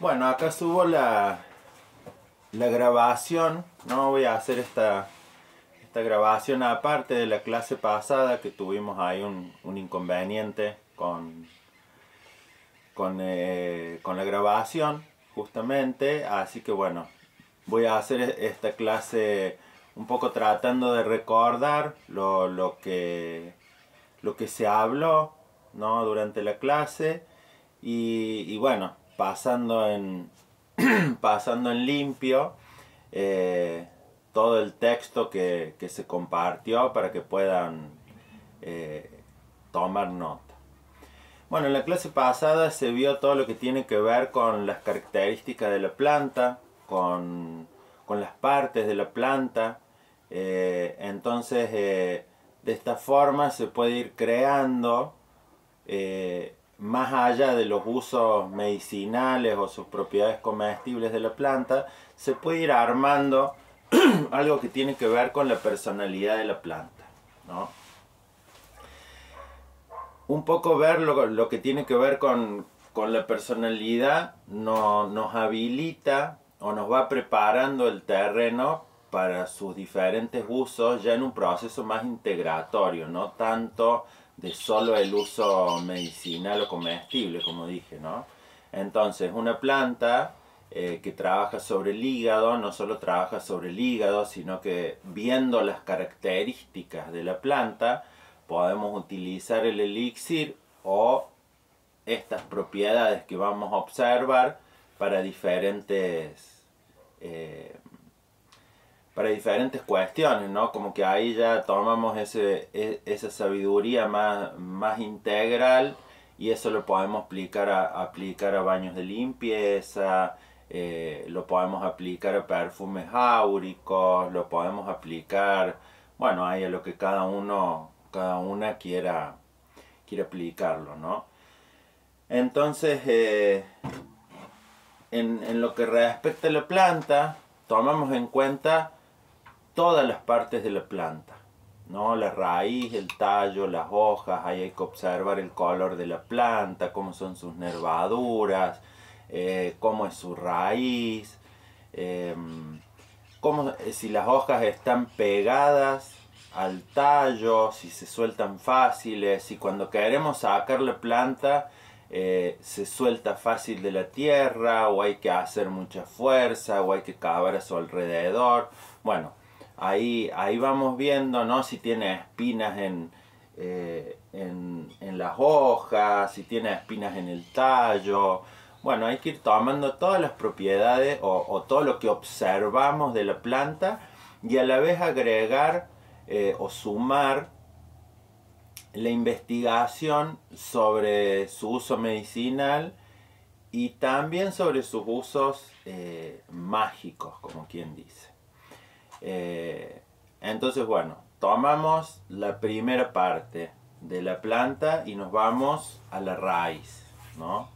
Bueno, acá subo la grabación, ¿no? Voy a hacer esta grabación aparte de la clase pasada, que tuvimos ahí un inconveniente con la grabación, justamente. Así que bueno, voy a hacer esta clase un poco tratando de recordar lo que se habló, ¿no? Durante la clase. Y bueno, pasando en limpio todo el texto que se compartió para que puedan tomar nota. Bueno, en la clase pasada se vio todo lo que tiene que ver con las características de la planta, con las partes de la planta. Entonces, de esta forma se puede ir creando, más allá de los usos medicinales o sus propiedades comestibles de la planta, se puede ir armando algo que tiene que ver con la personalidad de la planta, ¿no? Un poco ver lo que tiene que ver con la personalidad nos habilita o nos va preparando el terreno para sus diferentes usos ya en un proceso más integratorio, no tanto de solo el uso medicinal o comestible, como dije, ¿no? Entonces, una planta que trabaja sobre el hígado, no solo trabaja sobre el hígado, sino que viendo las características de la planta, podemos utilizar el elixir o estas propiedades que vamos a observar para diferentes cuestiones, ¿no? Como que ahí ya tomamos esa sabiduría más integral, y eso lo podemos aplicar a baños de limpieza, lo podemos aplicar a perfumes áuricos, lo podemos aplicar, bueno, ahí a lo que cada una quiera aplicarlo, ¿no? Entonces, en lo que respecta a la planta, tomamos en cuenta todas las partes de la planta, ¿no? La raíz, el tallo, las hojas. Ahí hay que observar el color de la planta, cómo son sus nervaduras, cómo es su raíz, si las hojas están pegadas al tallo, si se sueltan fáciles, si cuando queremos sacar la planta se suelta fácil de la tierra, o hay que hacer mucha fuerza, o hay que cavar a su alrededor. Bueno, ahí vamos viendo, ¿no? Si tiene espinas en las hojas, si tiene espinas en el tallo. Bueno, hay que ir tomando todas las propiedades o todo lo que observamos de la planta, y a la vez agregar o sumar la investigación sobre su uso medicinal y también sobre sus usos mágicos, como quien dice. Entonces, bueno, tomamos la primera parte de la planta y nos vamos a la raíz, ¿no?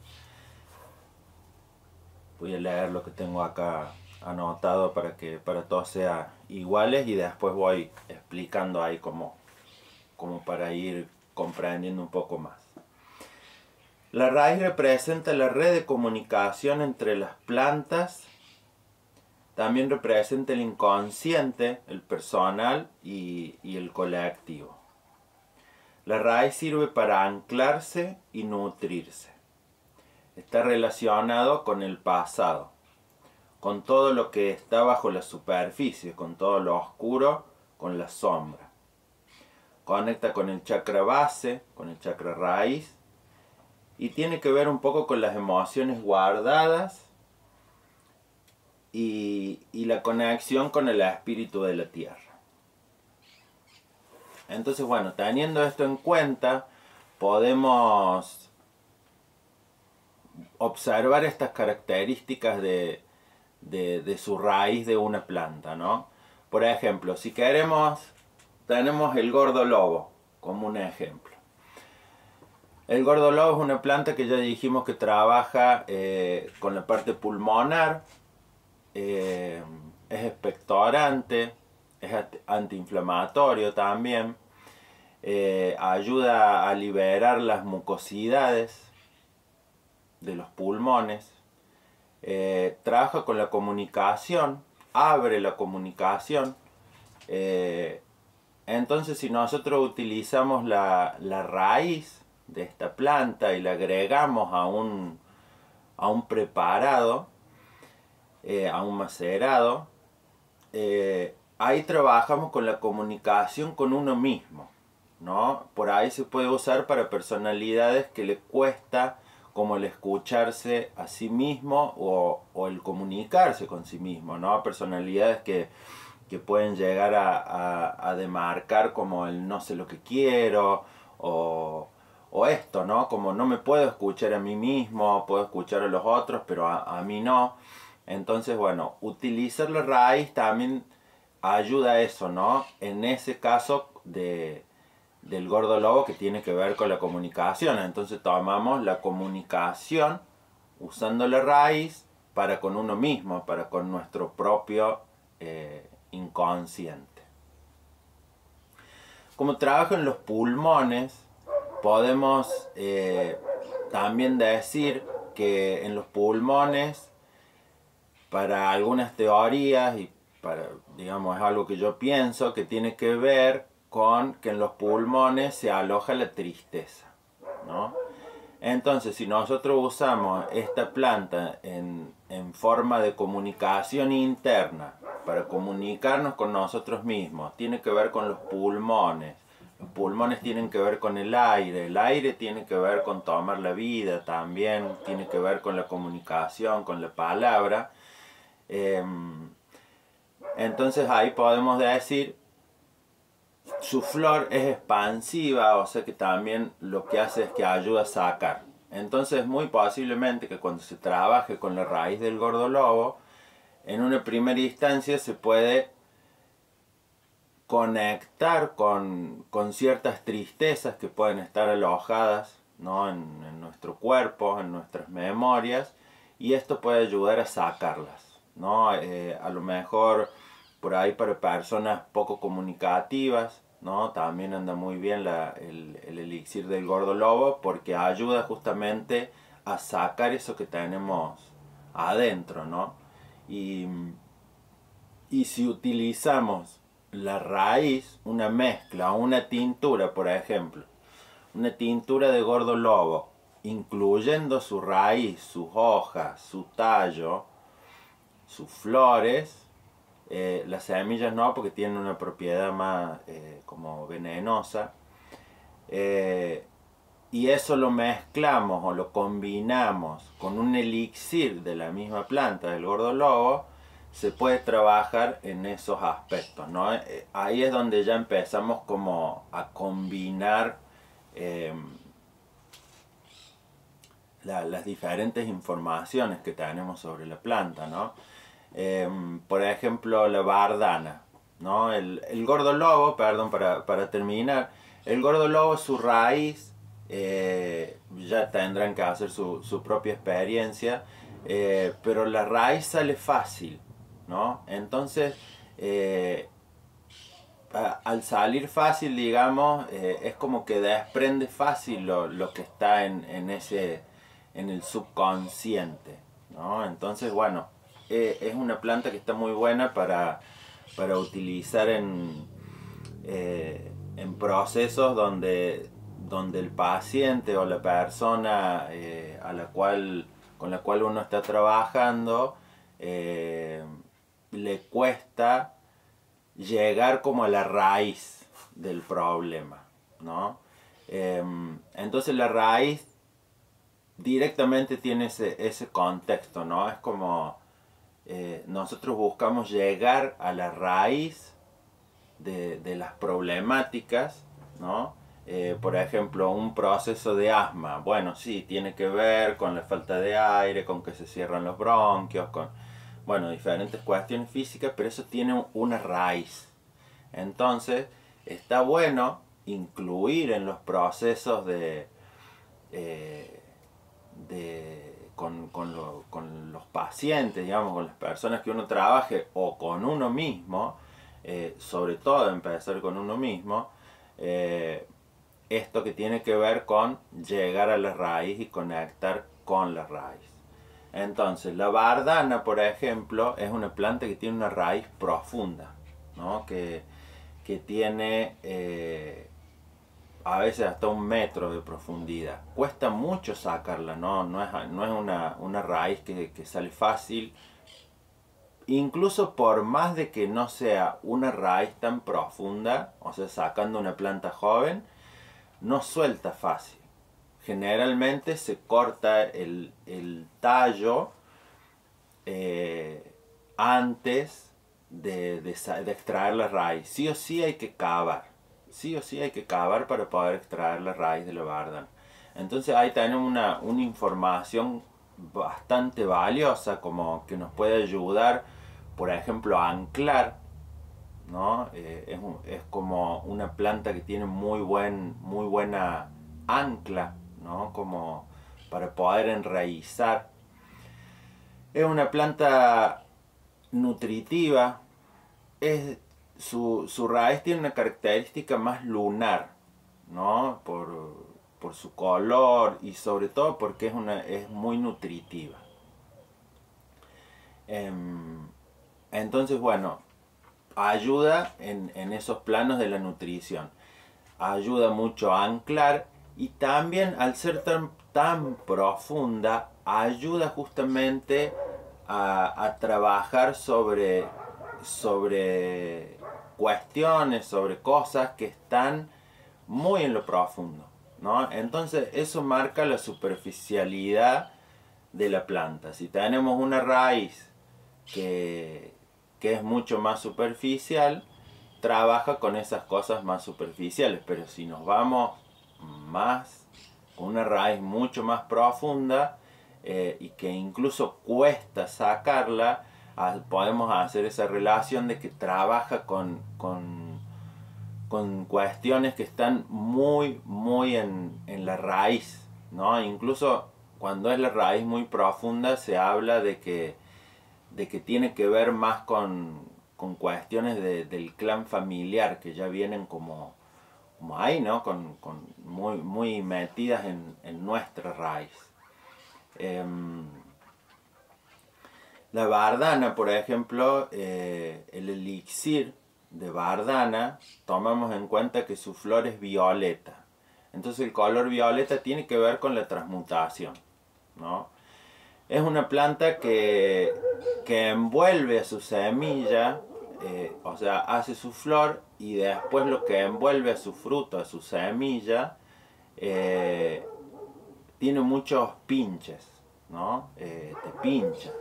Voy a leer lo que tengo acá anotado para todos sean iguales, y después voy explicando ahí como para ir comprendiendo un poco más. La raíz representa la red de comunicación entre las plantas. También representa el inconsciente, el personal y el colectivo. La raíz sirve para anclarse y nutrirse. Está relacionado con el pasado, con todo lo que está bajo la superficie, con todo lo oscuro, con la sombra. Conecta con el chakra base, con el chakra raíz, y tiene que ver un poco con las emociones guardadas y la conexión con el espíritu de la tierra. Entonces, bueno, teniendo esto en cuenta, podemos observar estas características de su raíz de una planta, ¿no? Por ejemplo, si tenemos el gordo lobo como un ejemplo. El gordo lobo es una planta que ya dijimos que trabaja con la parte pulmonar, es expectorante, es antiinflamatorio también, ayuda a liberar las mucosidades de los pulmones, trabaja con la comunicación, abre la comunicación. Entonces si nosotros utilizamos la raíz de esta planta y la agregamos a un preparado, a un macerado, ahí trabajamos con la comunicación con uno mismo, ¿no? Por ahí se puede usar para personalidades que le cuesta como el escucharse a sí mismo o el comunicarse con sí mismo, ¿no? Personalidades que pueden llegar a demarcar como el no sé lo que quiero o esto, ¿no? Como no me puedo escuchar a mí mismo, puedo escuchar a los otros, pero a mí no. Entonces, bueno, utilizar la raíz también ayuda a eso, ¿no? En ese caso del gordo lobo que tiene que ver con la comunicación. Entonces tomamos la comunicación usando la raíz para con uno mismo, para con nuestro propio inconsciente. Como trabajo en los pulmones, podemos también decir que en los pulmones, para algunas teorías y digamos, es algo que yo pienso que tiene que ver con que en los pulmones se aloja la tristeza, ¿no? Entonces, si nosotros usamos esta planta en forma de comunicación interna, para comunicarnos con nosotros mismos, tiene que ver con los pulmones. Los pulmones tienen que ver con el aire tiene que ver con tomar la vida también, tiene que ver con la comunicación, con la palabra. Entonces ahí podemos decir, su flor es expansiva, o sea que también lo que hace es que ayuda a sacar. Entonces muy posiblemente que cuando se trabaje con la raíz del gordo lobo, en una primera instancia se puede conectar con ciertas tristezas que pueden estar alojadas, ¿no? en nuestro cuerpo, en nuestras memorias, y esto puede ayudar a sacarlas, ¿no? A lo mejor por ahí para personas poco comunicativas, ¿no? También anda muy bien el elixir del gordo lobo porque ayuda justamente a sacar eso que tenemos adentro, ¿no? Y si utilizamos la raíz, una mezcla, una tintura, por ejemplo, una tintura de gordo lobo, incluyendo su raíz, sus hojas, su tallo, sus flores, las semillas no, porque tienen una propiedad más como venenosa, y eso lo mezclamos o lo combinamos con un elixir de la misma planta del gordo lobo, se puede trabajar en esos aspectos, ¿no? Ahí es donde ya empezamos como a combinar las diferentes informaciones que tenemos sobre la planta, ¿no? Por ejemplo, la bardana, ¿no? El gordo lobo, perdón, para terminar, el gordo lobo, su raíz, ya tendrán que hacer su propia experiencia, pero la raíz sale fácil, ¿no? Entonces, al salir fácil, digamos, es como que desprende fácil lo que está en el subconsciente, ¿no? Entonces, bueno, es una planta que está muy buena para utilizar en procesos donde el paciente o la persona con la cual uno está trabajando le cuesta llegar como a la raíz del problema, ¿no? Entonces la raíz directamente tiene ese contexto, ¿no? Es como nosotros buscamos llegar a la raíz de las problemáticas, ¿no? Por ejemplo, un proceso de asma, bueno, sí, tiene que ver con la falta de aire, con que se cierran los bronquios, con, bueno, diferentes cuestiones físicas, pero eso tiene una raíz. Entonces, está bueno incluir en los procesos con los pacientes, digamos, con las personas que uno trabaje o con uno mismo, sobre todo empezar con uno mismo, esto que tiene que ver con llegar a la raíz y conectar con la raíz. Entonces, la bardana, por ejemplo, es una planta que tiene una raíz profunda, ¿no? Que tiene a veces hasta 1 metro de profundidad. Cuesta mucho sacarla, ¿no? No es una raíz que sale fácil. Incluso por más de que no sea una raíz tan profunda, o sea, sacando una planta joven, no suelta fácil. Generalmente se corta el tallo antes de extraer la raíz. Sí o sí hay que cavar. Sí o sí hay que cavar para poder extraer la raíz de la bardana. Entonces ahí tenemos una información bastante valiosa como que nos puede ayudar, por ejemplo, a anclar, ¿no? Es como una planta que tiene muy buena ancla, ¿no? Como para poder enraizar. Es una planta nutritiva. Su raíz tiene una característica más lunar, ¿no? Por su color y sobre todo porque es muy nutritiva. Entonces, bueno, ayuda en esos planos de la nutrición. Ayuda mucho a anclar y también al ser tan profunda, ayuda justamente a trabajar sobre cuestiones, sobre cosas que están muy en lo profundo, ¿no? Entonces eso marca la superficialidad de la planta. Si tenemos una raíz que es mucho más superficial, trabaja con esas cosas más superficiales, pero si nos vamos más con una raíz mucho más profunda y que incluso cuesta sacarla, podemos hacer esa relación de que trabaja con cuestiones que están muy en la raíz, ¿no? Incluso cuando es la raíz muy profunda se habla de que tiene que ver más con cuestiones del clan familiar que ya vienen como ahí, ¿no? Muy metidas en nuestra raíz. La bardana, por ejemplo, el elixir de bardana, tomamos en cuenta que su flor es violeta. Entonces el color violeta tiene que ver con la transmutación, ¿no? Es una planta que envuelve a su semilla, o sea, hace su flor y después lo que envuelve a su fruto, a su semilla, tiene muchos pinches, ¿no? Te pincha.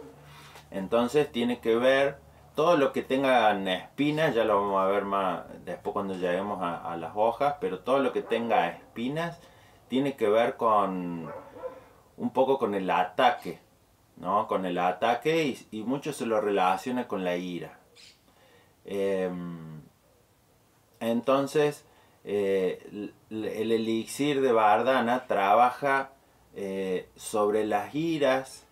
Entonces tiene que ver todo lo que tengan espinas, ya lo vamos a ver más después cuando lleguemos a las hojas, pero todo lo que tenga espinas tiene que ver con un poco con el ataque, ¿no? Con el ataque y mucho se lo relaciona con la ira. Entonces, el elixir de bardana trabaja sobre las iras,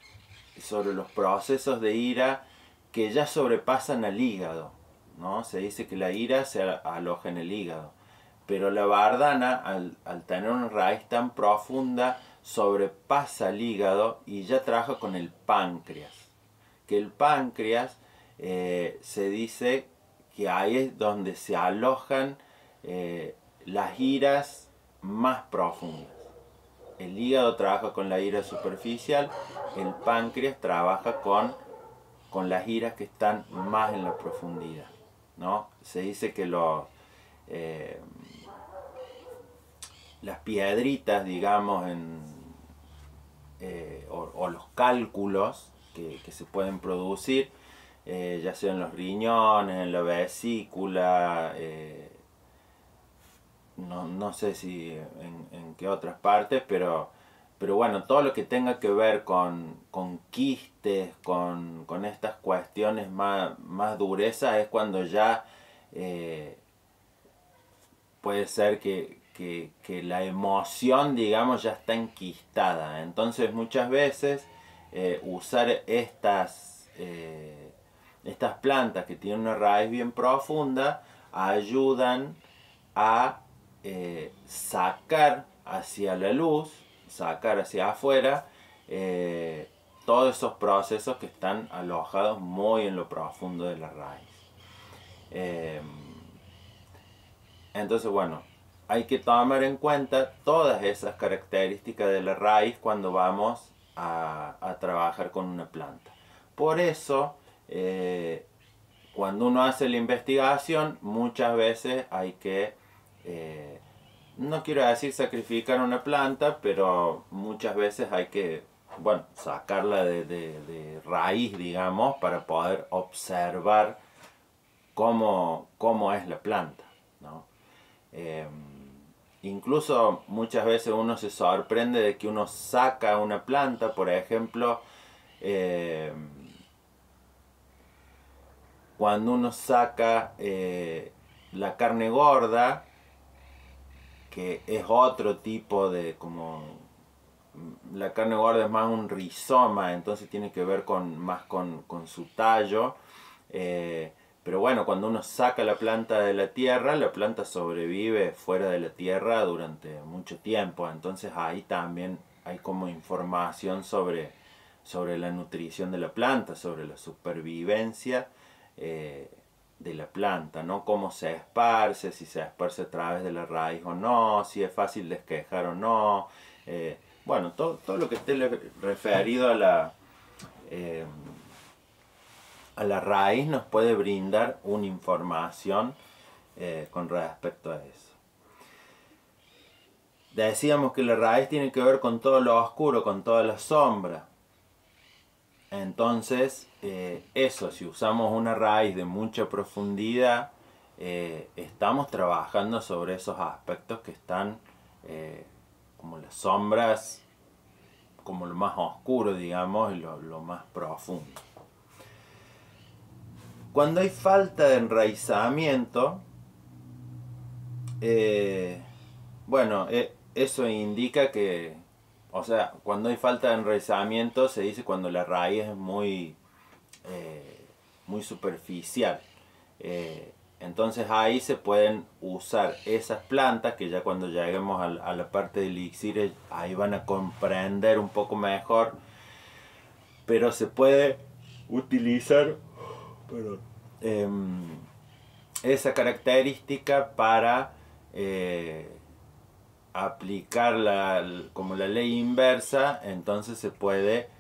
sobre los procesos de ira que ya sobrepasan al hígado, ¿no? Se dice que la ira se aloja en el hígado, pero la bardana, al tener una raíz tan profunda, sobrepasa el hígado y ya trabaja con el páncreas. Que el páncreas se dice que ahí es donde se alojan las iras más profundas. El hígado trabaja con la ira superficial, el páncreas trabaja con las iras que están más en la profundidad, ¿no? Se dice que las piedritas, digamos, o los cálculos que se pueden producir, ya sea en los riñones, en la vesícula, no sé si en qué otras partes, pero bueno, todo lo que tenga que ver con quistes, con estas cuestiones más durezas, es cuando ya puede ser que la emoción, digamos, ya está enquistada. Entonces muchas veces usar estas plantas que tienen una raíz bien profunda ayudan a sacar hacia la luz, sacar hacia afuera todos esos procesos que están alojados muy en lo profundo de la raíz. Entonces, bueno, hay que tomar en cuenta todas esas características de la raíz cuando vamos a trabajar con una planta. Por eso, cuando uno hace la investigación, muchas veces hay que, no quiero decir sacrificar una planta, pero muchas veces hay que, bueno, sacarla de raíz, digamos, para poder observar cómo es la planta, ¿no? Incluso muchas veces uno se sorprende de que uno saca una planta, por ejemplo, cuando uno saca la carne gorda, que es otro tipo de, como la carne gorda es más un rizoma, entonces tiene que ver más con su tallo. Pero bueno, cuando uno saca la planta de la tierra, la planta sobrevive fuera de la tierra durante mucho tiempo. Entonces ahí también hay como información sobre la nutrición de la planta, sobre la supervivencia de la planta, ¿no? Cómo se esparce, si se esparce a través de la raíz o no, si es fácil de esquejar o no. Bueno, todo lo que esté referido a la raíz nos puede brindar una información con respecto a eso. Decíamos que la raíz tiene que ver con todo lo oscuro, con toda la sombra. Entonces, eso, si usamos una raíz de mucha profundidad, estamos trabajando sobre esos aspectos que están como las sombras, como lo más oscuro, digamos, y lo más profundo. Cuando hay falta de enraizamiento, bueno, eso indica que, o sea, cuando hay falta de enraizamiento se dice cuando la raíz es muy superficial. Entonces ahí se pueden usar esas plantas que ya cuando lleguemos a la parte de elixires ahí van a comprender un poco mejor, pero se puede utilizar esa característica para aplicar como la ley inversa. Entonces se puede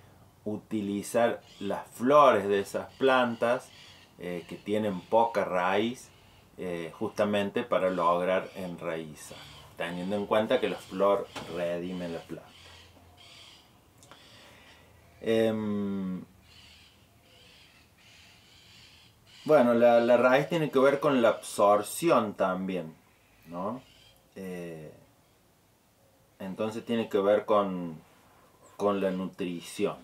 utilizar las flores de esas plantas que tienen poca raíz justamente para lograr enraizar, teniendo en cuenta que la flor redime la planta. Bueno, la raíz tiene que ver con la absorción también, ¿no? Entonces tiene que ver con la nutrición,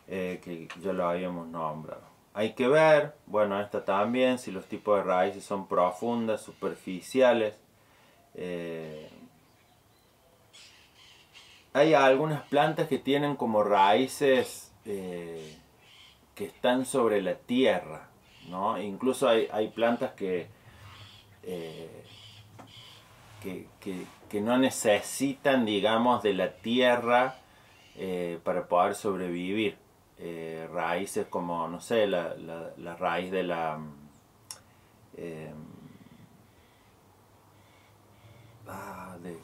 que ya lo habíamos nombrado. Hay que ver, bueno, esta también, si los tipos de raíces son profundas, superficiales. Hay algunas plantas que tienen como raíces que están sobre la tierra, ¿no? Incluso hay plantas que no necesitan, digamos, de la tierra para poder sobrevivir. Raíces como, no sé, la raíz de la...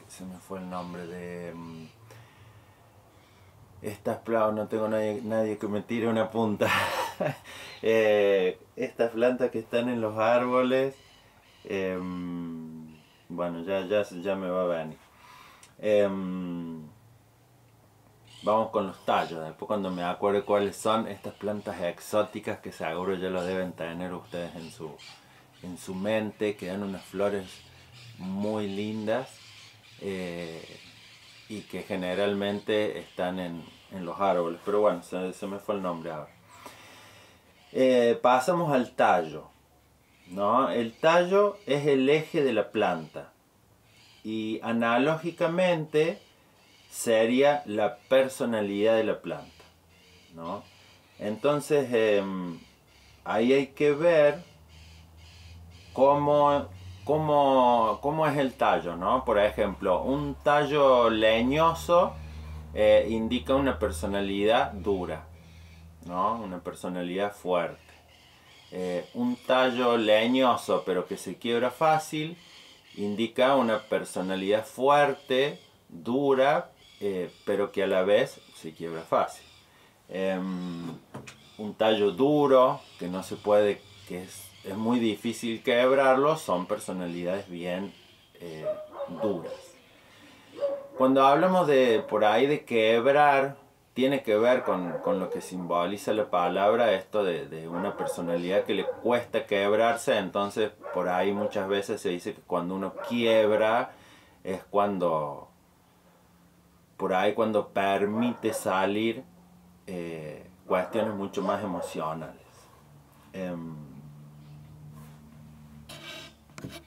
se me fue el nombre de... estas plantas, no tengo nadie que me tire una punta. Estas plantas que están en los árboles, bueno, ya me va a venir. Vamos con los tallos, después cuando me acuerde cuáles son estas plantas exóticas que seguro ya lo deben tener ustedes en su mente, que dan unas flores muy lindas y que generalmente están en los árboles, pero bueno, se me fue el nombre ahora. Pasamos al tallo, ¿no? El tallo es el eje de la planta y analógicamente sería la personalidad de la planta, ¿no? Entonces ahí hay que ver cómo es el tallo, ¿no? Por ejemplo, un tallo leñoso indica una personalidad dura, ¿no? Una personalidad fuerte. Un tallo leñoso pero que se quiebra fácil indica una personalidad fuerte, dura, pero que a la vez se quiebra fácil. Un tallo duro que no se puede, que es muy difícil quebrarlo, son personalidades bien duras. Cuando hablamos de por ahí de quebrar, tiene que ver con lo que simboliza la palabra, esto de una personalidad que le cuesta quebrarse. Entonces por ahí muchas veces se dice que cuando uno quiebra es cuando, por ahí cuando permite salir cuestiones mucho más emocionales.